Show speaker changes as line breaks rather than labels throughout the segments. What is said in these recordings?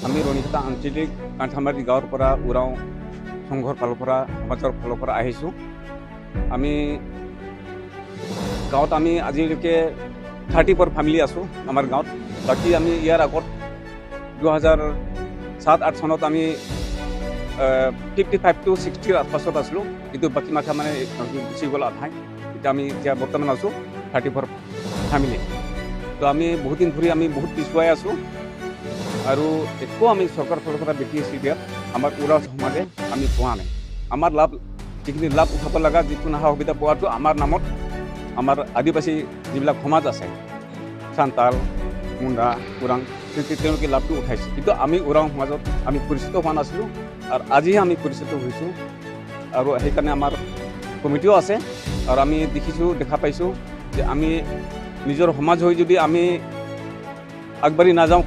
আমি ৰণিকটা আঞ্চলিক কাণ্ঠামাৰী গাঁৱৰ পৰা উৰাও সংঘৰ ফালৰ পৰা সমাজৰ ফালৰ পৰা আহিছোঁ। আমি গাঁৱত আমি আজিলৈকে 34 ফেমিলি আছোঁ আমাৰ গাঁৱত। বাকী আমি ইয়াৰ আগত 2007-8 চনত আমি 55 to 60 আশপাশত আছিলোঁ, কিন্তু বাকী মাথা মানে গুচি গ'ল আধাই। এতিয়া বৰ্তমান আছোঁ 34 ফেমিলি। তো আমি বহুত দিন ধৰি আমি বহুত পিছুৱাই আছোঁ আৰু একো আমি চৰকাৰৰ ফালৰ পৰা BTC দিয়াত আমাৰ উৰাও সমাজে আমি পোৱা নাই। আমাৰ যিখিনি লাভ উঠাব লগা যিকোনো সা সুবিধা পোৱাটো আমাৰ নামত আমাৰ আদিবাসী যিবিলাক সমাজ আছে, চান্তাল, মুণ্ডা, ওৰাং, তেওঁলোকে লাভটো উঠাইছে। কিন্তু আমি ওৰাং সমাজত আমি পৰিচিত হোৱা নাছিলোঁ, আৰু আজিহে আমি পৰিচিত হৈছোঁ। আৰু সেইকাৰণে আমাৰ কমিটিও আছে, আৰু আমি দেখা পাইছোঁ যে আমি নিজৰ সমাজ হৈ যদি আমি আগবাঢ়ি নাযাওঁ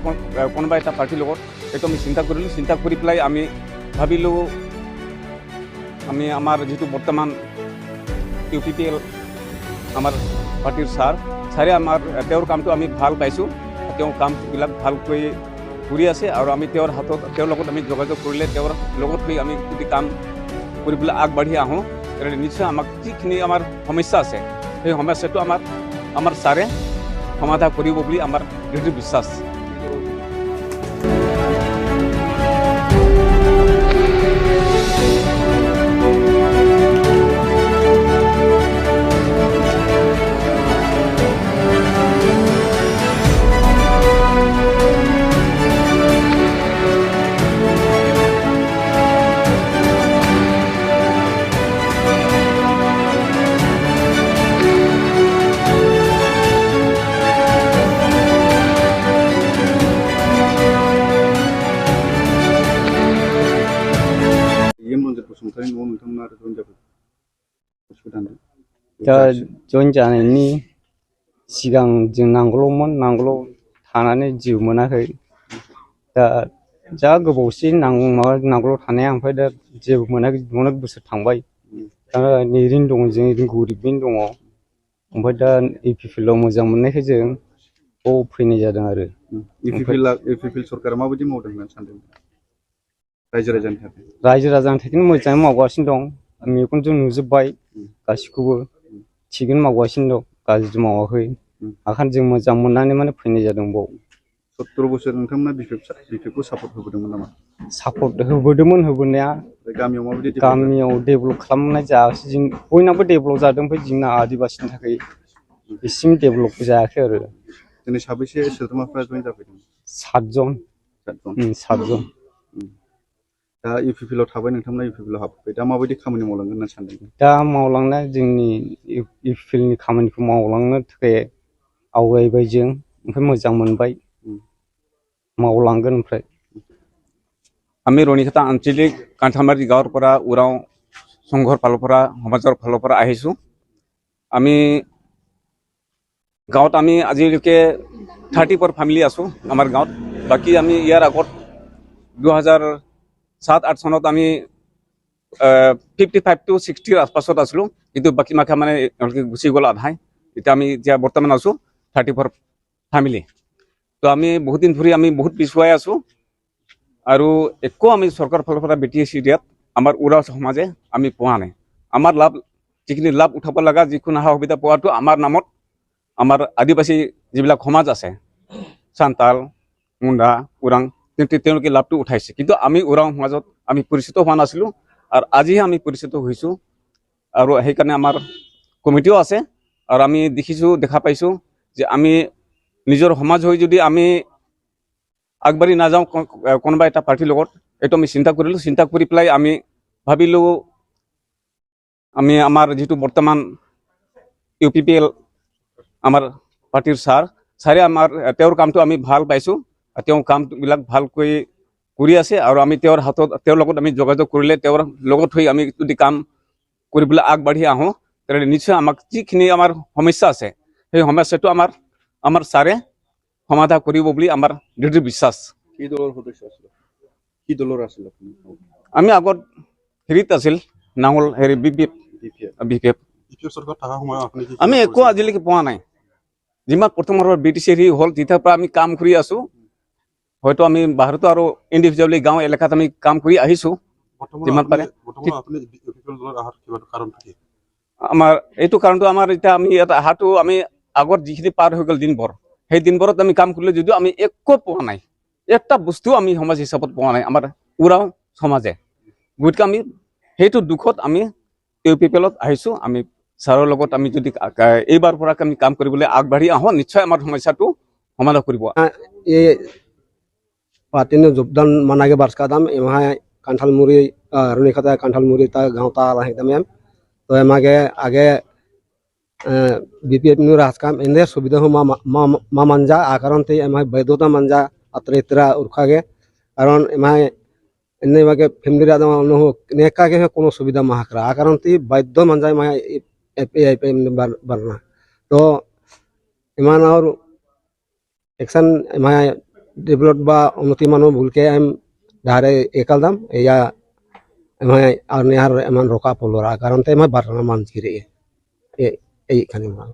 কোনোবা এটা পাৰ্টিৰ লগত, সেইটো আমি চিন্তা কৰিলোঁ। চিন্তা কৰি পেলাই আমি ভাবিলোঁ আমি আমাৰ যিটো বৰ্তমান UPPL আমাৰ পাৰ্টিৰ ছাৰে তেওঁৰ কামটো আমি ভাল পাইছোঁ। তেওঁ কামবিলাক ভালকৈ কৰি আছে, আৰু আমি তেওঁৰ লগত আমি যোগাযোগ কৰিলে তেওঁৰ লগত হৈ আমি যদি কাম কৰিবলৈ আগবাঢ়ি আহোঁ, তেনেহ'লে নিশ্চয় আমাক যিখিনি আমাৰ সমস্যা আছে সেই সমস্যাটো আমাৰ ছাৰে সমাধান কৰিব বুলি আমাৰ দৃঢ় বিশ্বাস।
दा जइन जानायनि सिगां जों नांगौल' थानानै जिउ मोनाखै। दा जा गोबावसिन नांगौल' थानाया, ओमफ्राय दा जेबो मोनाखै। अनेक बोसोर थांबाय। दा ओरैनो दङ, जों ओरैनो गोरिबैनो दङ। ओमफ्राय दा UPPL आव मोजां मोननायखाय जों फैनाय जादों आरो।
UPPL सरकारा माबायदि मावदों होननानै सानदों रायजो राजानि थाखाय?
रायजो राजानि थाखायनो मोजाङै मावगासिनो दं। मेगनजों नुजोब्बाय गासिखौबो। थिगैनो मावगासिनो दं, गाज्रि मावाखै। ओंखायनो जों मोजां मोननानै माने फैनाय जादों बाव।
70 बोसोर नोंथांमोना BPP सापर्ट होबोदोंमोन नामा?
सापर्ट होबोदोंमोन होबोनाया।
गामियाव माबायदि
डेभेलप खालामनाय जायाखै। जों बयनाबो डेभेलप जादों, ओमफ्राय जोंना आदिबासिनि थाखाय एसेम डेभेलप जायाखै आरो।
दिनै साबैसे सोद्रोमाफ्रा जइन जाफैदों?
7 जन।
दा UPPL आव थाबाय, नोंथांमोना UPPL आव हाबबाय। दा माबायदि खामानि मावलांगोन होनना सानदों?
दा मावलांनाय जोंनि UPPL नि खामानिखौ मावलांनो थाखाय आवगायबाय जों, ओमफ्राय मोजां मोनबाय। मावलांगोन। ओमफ्राय
আমি ৰণিকটা আঞ্চলিক কাণ্ঠামাৰী গাঁৱৰ পৰা উৰাও সংঘৰ ফালৰ পৰা সমাজৰ ফালৰ পৰা আহিছোঁ। আমি গাঁৱত আমি আজিলৈকে 34 ফেমিলি আছোঁ আমাৰ গাঁৱত। বাকী আমি ইয়াৰ আগত 2007-8 চনত আমি 55 to 60 আশপাশত আছিলোঁ, কিন্তু বাকী মাথা মানে গুচি গ'ল আধাই। এতিয়া বৰ্তমান আছোঁ 34 ফেমিলি। তো আমি বহুত দিন ধৰি আমি বহুত পিছুৱাই আছোঁ, আৰু একো আমি চৰকাৰৰ ফালৰ পৰা BTC দিয়াত আমাৰ উৰাও সমাজে আমি পোৱা নাই। আমাৰ যিখিনি লাভ উঠাব লগা যিকোনো সা সুবিধা পোৱাটো আমাৰ নামত আমাৰ আদিবাসী যিবিলাক সমাজ আছে, চান্তাল, মুণ্ডা, ওৰাং, তেওঁলোকে লাভটো উঠাইছে। কিন্তু আমি ওৰাং সমাজত আমি পৰিচিত হোৱা নাছিলোঁ, আৰু আজিহে আমি পৰিচিত হৈছোঁ। আৰু সেইকাৰণে আমাৰ কমিটিও আছে, আৰু আমি দেখা পাইছোঁ যে আমি নিজৰ সমাজ হৈ যদি আমি আগবাঢ়ি নাযাওঁ কোনোবা এটা পাৰ্টিৰ লগত, এইটো আমি চিন্তা কৰিলোঁ। চিন্তা কৰি পেলাই আমি ভাবিলোঁ আমি আমাৰ যিটো বৰ্তমান UPPL আমাৰ পাৰ্টিৰ ছাৰে তেওঁৰ কামটো আমি ভাল পাইছোঁ। তেওঁ কামবিলাক ভালকৈ কৰি আছে, আৰু আমি তেওঁৰ লগত আমি যোগাযোগ কৰিলে তেওঁৰ লগত হৈ আমি যদি কাম কৰিবলৈ আগবাঢ়ি আহোঁ, তেনেহ'লে নিশ্চয় আমাক যিখিনি আমাৰ সমস্যা আছে সেই সমস্যাটো আমাৰ ছাৰে সমাধান কৰিব বুলি আমাৰ দৃঢ় বিশ্বাস।
কি দলৰ সদস্য আছিল? কি দলৰ আছিল আপুনি?
আমি আগত হেৰিত আছিল, নাঙল BPF। আমি একো আজিলৈকে পোৱা নাই। যিমান প্ৰথমৰ BTC হ'ল, তেতিয়াৰ পৰা আমি কাম কৰি আছোঁ। হয়তো আমি বাহিৰতো আৰু ইণ্ডিভিজুৱেলি গাঁও এলেকাত আমি কাম কৰি আহিছোঁ যিমান পাৰে আমাৰ এইটো কাৰণটো আমাৰ এতিয়া আমি ইয়াত অহাটো আমি আগত যিখিনি পাৰ হৈ গ'ল দিনবোৰ সেই দিনবোৰত আমি কাম কৰিলে যদিও আমি একো পোৱা নাই একটা বস্তু আমি সমাজ হিচাপত পোৱা নাই আমাৰ উৰাও সমাজে গতিকে আমি সেইটো দুখত আমি ইউপিপিএলত আহিছোঁ আমি ছাৰৰ লগত আমি যদি এইবাৰ পৰা আমি কাম কৰিবলৈ আগবাঢ়ি আহোঁ নিশ্চয় আমাৰ সমস্যাটো সমাধান কৰিব
ये पार्टी ने योगदान मनागे बार्ष का दाम एम कांठाल मुरी रुनिखता कांठाल मुरी ता गाँव ता एकदम एम तो एम आगे बीपीएफ नु राजकाम इन्हें सुविधा हो मा मंजा आकारण ते एम वैधता मंजा अत्र इतरा उर्खागे कारण एम इन्हें मागे फैमिली रादा नो नेका के कोनो सुविधा महाकरा आकारण ते वैध मंजा एम एपीआईपी बरना तो इमान और एक्शन एम डेभलप बा उन्नति मानो भूल के एम धारे एकल दाम या एम और नेहार एमान रोका पोलोरा कारण ते एम बरना मान छिरे ए खाने